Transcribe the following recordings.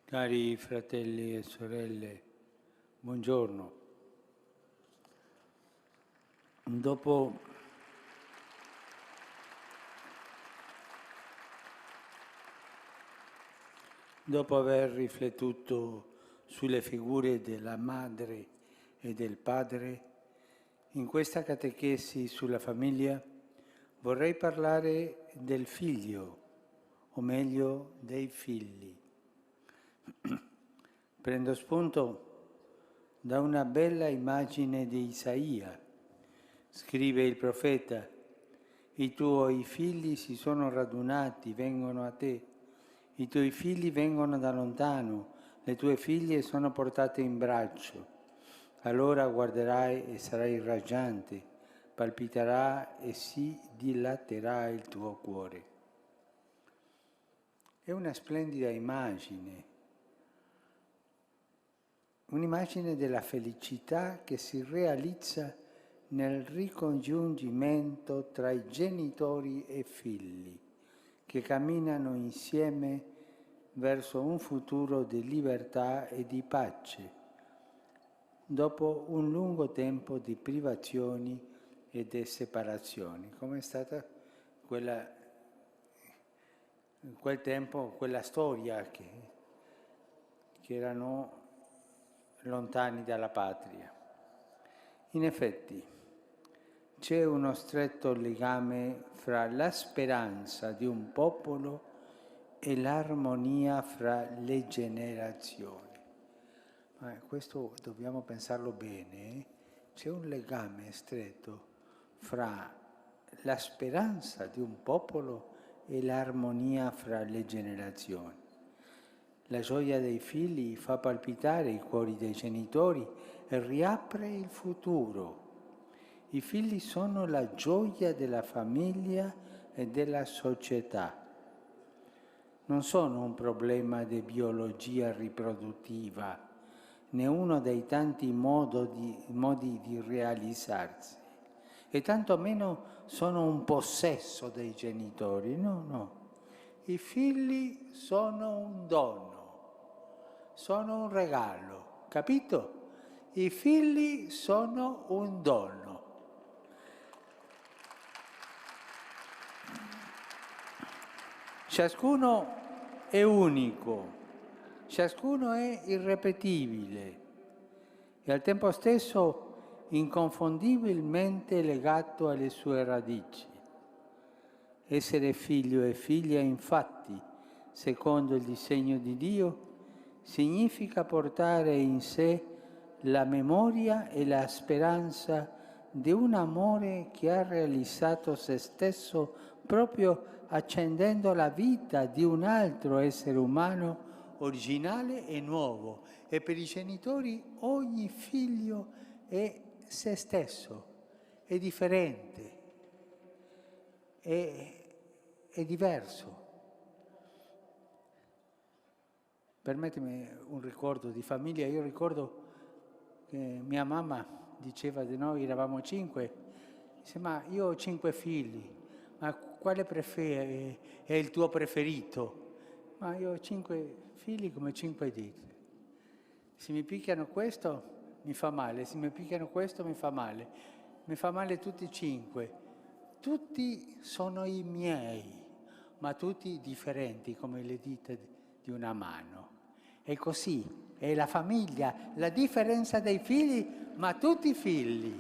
Cari fratelli e sorelle, buongiorno. Dopo aver riflettuto sulle figure della madre e del padre, in questa catechesi sulla famiglia vorrei parlare del figlio, o meglio dei figli. Prendo spunto da una bella immagine di Isaia. Scrive il profeta: i tuoi figli si sono radunati, vengono a te, i tuoi figli vengono da lontano, le tue figlie sono portate in braccio. Allora guarderai e sarai raggiante, palpiterà e si dilaterà il tuo cuore. È una splendida immagine, un'immagine della felicità che si realizza nel ricongiungimento tra i genitori e figli, che camminano insieme verso un futuro di libertà e di pace, dopo un lungo tempo di privazioni e di separazioni, come è stata quel tempo, quella storia che erano lontani dalla patria. In effetti, c'è uno stretto legame fra la speranza di un popolo e l'armonia fra le generazioni. Ma questo dobbiamo pensarlo bene. C'è un legame stretto fra la speranza di un popolo e l'armonia fra le generazioni. La gioia dei figli fa palpitare i cuori dei genitori e riapre il futuro. I figli sono la gioia della famiglia e della società. Non sono un problema di biologia riproduttiva, né uno dei tanti modi di realizzarsi, e tantomeno sono un possesso dei genitori. No. I figli sono un dono, sono un regalo, capito? I figli sono un dono. Ciascuno è unico, ciascuno è irripetibile e al tempo stesso inconfondibilmente legato alle sue radici. Essere figlio e figlia, infatti, secondo il disegno di Dio, significa portare in sé la memoria e la speranza di un amore che ha realizzato se stesso proprio accendendo la vita di un altro essere umano originale e nuovo. E per i genitori ogni figlio è se stesso, è differente, è diverso. Permettimi un ricordo di famiglia. Io ricordo che mia mamma diceva di noi, eravamo 5, dice: ma io ho 5 figli, ma quale è il tuo preferito? Ma io ho 5 figli come 5 dita. Se mi picchiano questo mi fa male, se mi picchiano questo mi fa male tutti e 5. Tutti sono i miei, ma tutti differenti come le dita di una mano. E così è la famiglia, la differenza dei figli, ma tutti figli.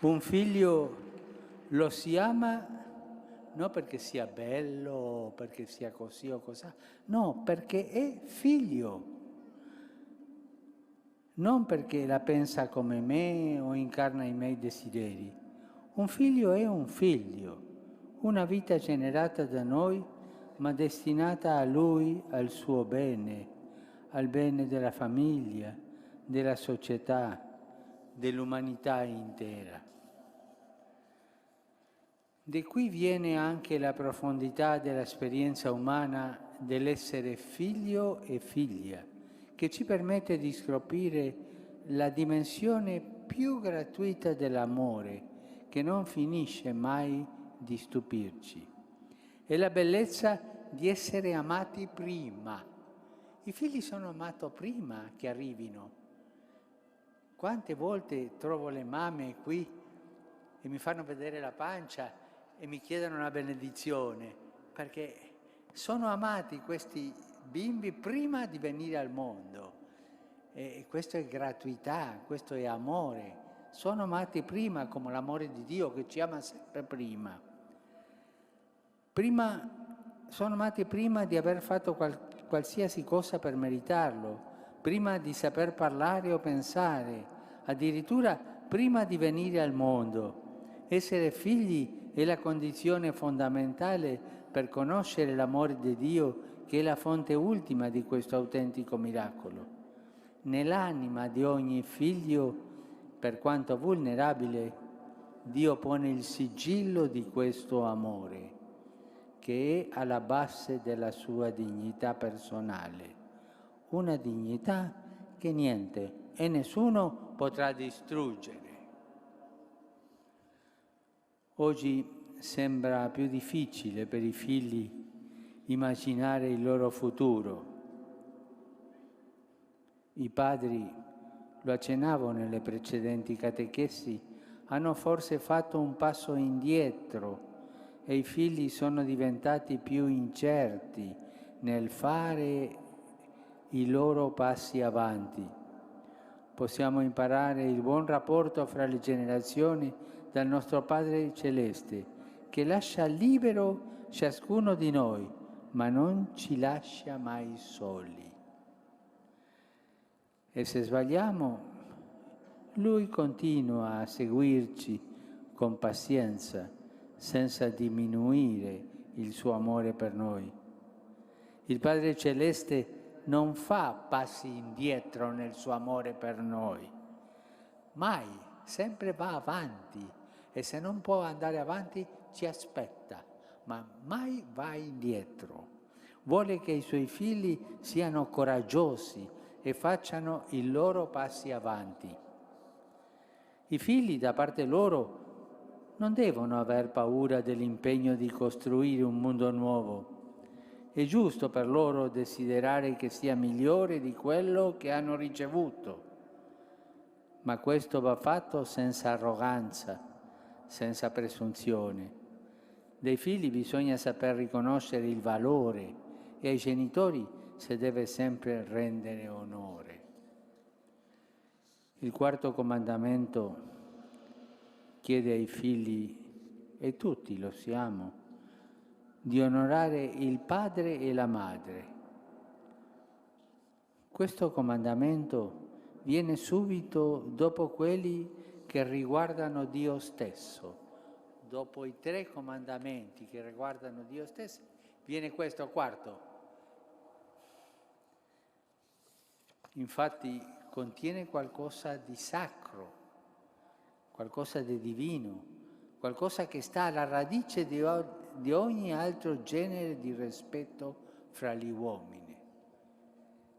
Un figlio lo si ama non perché sia bello, perché sia così o così, no, perché è figlio. Non perché la pensa come me o incarna i miei desideri. Un figlio è un figlio, una vita generata da noi, ma destinata a lui, al suo bene, al bene della famiglia, della società, dell'umanità intera. Di qui viene anche la profondità dell'esperienza umana dell'essere figlio e figlia, che ci permette di scoprire la dimensione più gratuita dell'amore, che non finisce mai di stupirci. È la bellezza di essere amati prima. I figli sono amati prima che arrivino. Quante volte trovo le mamme qui e mi fanno vedere la pancia e mi chiedono una benedizione, perché sono amati questi bimbi prima di venire al mondo. E questo è gratuità, questo è amore. Sono amati prima come l'amore di Dio che ci ama sempre prima. Sono amati prima di aver fatto qualsiasi cosa per meritarlo, prima di saper parlare o pensare, addirittura prima di venire al mondo. Essere figli è la condizione fondamentale per conoscere l'amore di Dio, che è la fonte ultima di questo autentico miracolo. Nell'anima di ogni figlio, per quanto vulnerabile, Dio pone il sigillo di questo amore, che è alla base della sua dignità personale, una dignità che niente e nessuno potrà distruggere. Oggi sembra più difficile per i figli immaginare il loro futuro. I padri, lo accennavo nelle precedenti catechesi, hanno forse fatto un passo indietro e i figli sono diventati più incerti nel fare i loro passi avanti. Possiamo imparare il buon rapporto fra le generazioni dal nostro Padre Celeste, che lascia libero ciascuno di noi, ma non ci lascia mai soli. E se sbagliamo, Lui continua a seguirci con pazienza, senza diminuire il suo amore per noi. Il Padre Celeste non fa passi indietro nel suo amore per noi, mai, sempre va avanti, e se non può andare avanti ci aspetta, ma mai va indietro. Vuole che i suoi figli siano coraggiosi e facciano i loro passi avanti. I figli, da parte loro, non devono aver paura dell'impegno di costruire un mondo nuovo. È giusto per loro desiderare che sia migliore di quello che hanno ricevuto, ma questo va fatto senza arroganza, senza presunzione. Dei figli bisogna saper riconoscere il valore e ai genitori si deve sempre rendere onore. Il quarto comandamento chiede ai figli, e tutti lo siamo, di onorare il padre e la madre. Questo comandamento viene subito dopo quelli che riguardano Dio stesso. Dopo i 3 comandamenti che riguardano Dio stesso, viene questo quarto. Infatti contiene qualcosa di sacro, qualcosa di divino, qualcosa che sta alla radice di ogni altro genere di rispetto fra gli uomini.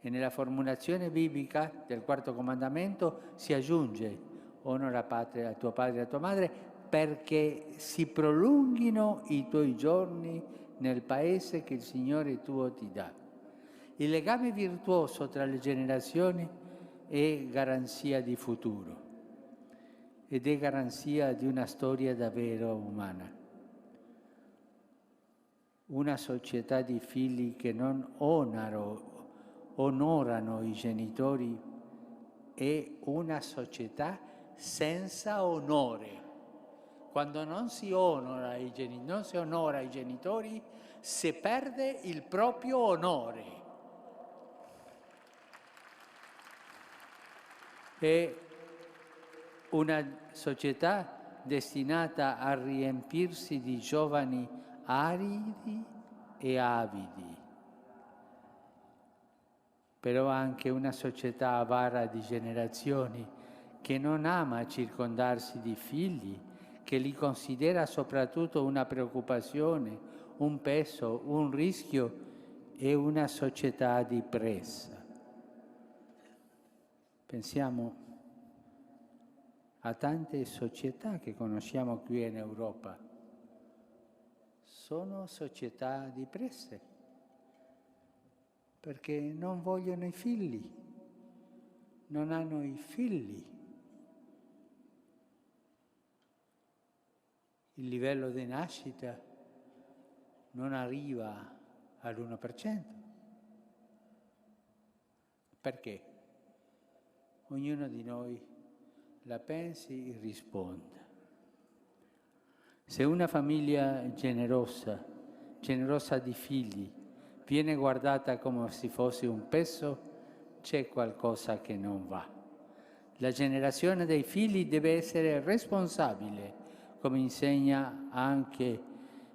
E nella formulazione biblica del quarto comandamento si aggiunge: onora tuo padre e la tua madre, perché si prolunghino i tuoi giorni nel paese che il Signore tuo ti dà. Il legame virtuoso tra le generazioni è garanzia di futuro ed è garanzia di una storia davvero umana. Una società di figli che non onorano i genitori è una società senza onore. Quando non si onora i genitori, si perde il proprio onore. È una società destinata a riempirsi di giovani aridi e avidi, però anche una società avara di generazioni che non ama circondarsi di figli, che li considera soprattutto una preoccupazione, un peso, un rischio, e una società di pressa. Pensiamo a tante società che conosciamo qui in Europa. sono società depresse, perché non vogliono i figli, non hanno i figli. Il livello di nascita non arriva all'1%. Perché? Ognuno di noi la pensi e risponda. Se una famiglia generosa di figli, viene guardata come se fosse un peso, c'è qualcosa che non va. La generazione dei figli deve essere responsabile, come insegna anche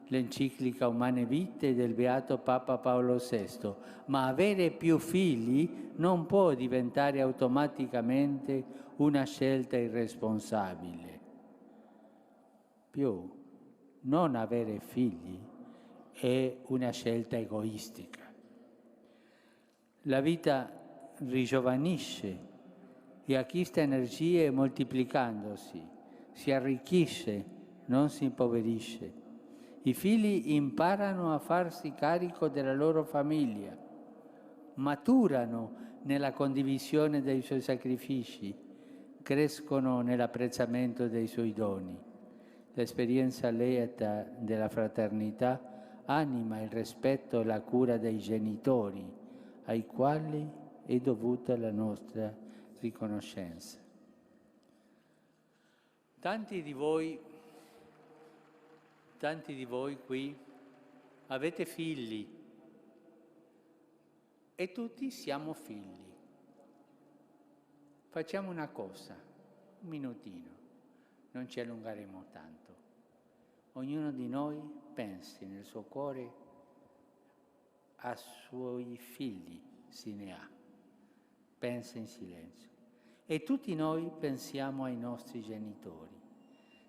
l'enciclica Umane Vitae del Beato Papa Paolo VI, ma avere più figli non può diventare automaticamente una scelta irresponsabile. Più, non avere figli è una scelta egoistica. La vita rigiovanisce e acquista energie moltiplicandosi, si arricchisce, non si impoverisce. I figli imparano a farsi carico della loro famiglia, maturano nella condivisione dei suoi sacrifici, crescono nell'apprezzamento dei suoi doni. L'esperienza lieta della fraternità anima il rispetto e la cura dei genitori, ai quali è dovuta la nostra riconoscenza. Tanti di voi qui avete figli e tutti siamo figli. Facciamo una cosa, un minutino, non ci allungheremo tanto. Ognuno di noi pensi nel suo cuore ai suoi figli, se ne ha. Pensa in silenzio. E tutti noi pensiamo ai nostri genitori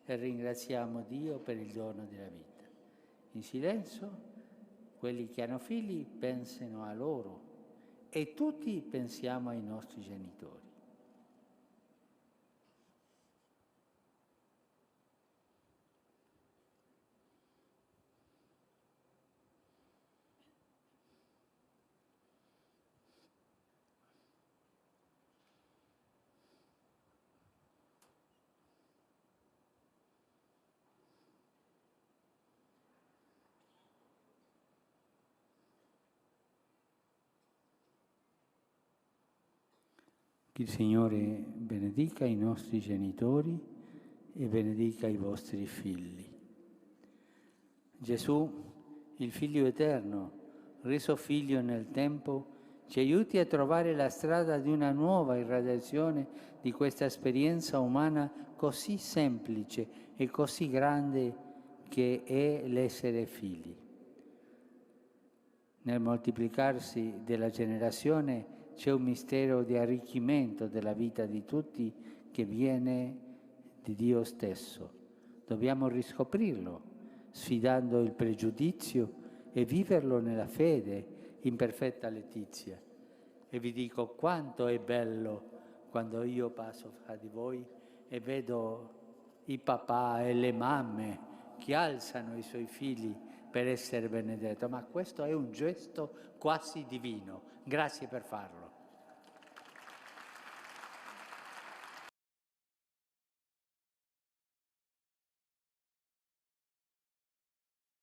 e ringraziamo Dio per il dono della vita. In silenzio, quelli che hanno figli pensano a loro e tutti pensiamo ai nostri genitori. Che il Signore benedica i nostri genitori e benedica i vostri figli. Gesù, il Figlio eterno, reso figlio nel tempo, ci aiuti a trovare la strada di una nuova irradiazione di questa esperienza umana così semplice e così grande che è l'essere figli. Nel moltiplicarsi della generazione c'è un mistero di arricchimento della vita di tutti che viene di Dio stesso. Dobbiamo riscoprirlo, sfidando il pregiudizio e viverlo nella fede in perfetta letizia. E vi dico quanto è bello quando io passo fra di voi e vedo i papà e le mamme che alzano i suoi figli per essere benedetto. Ma questo è un gesto quasi divino. Grazie per farlo.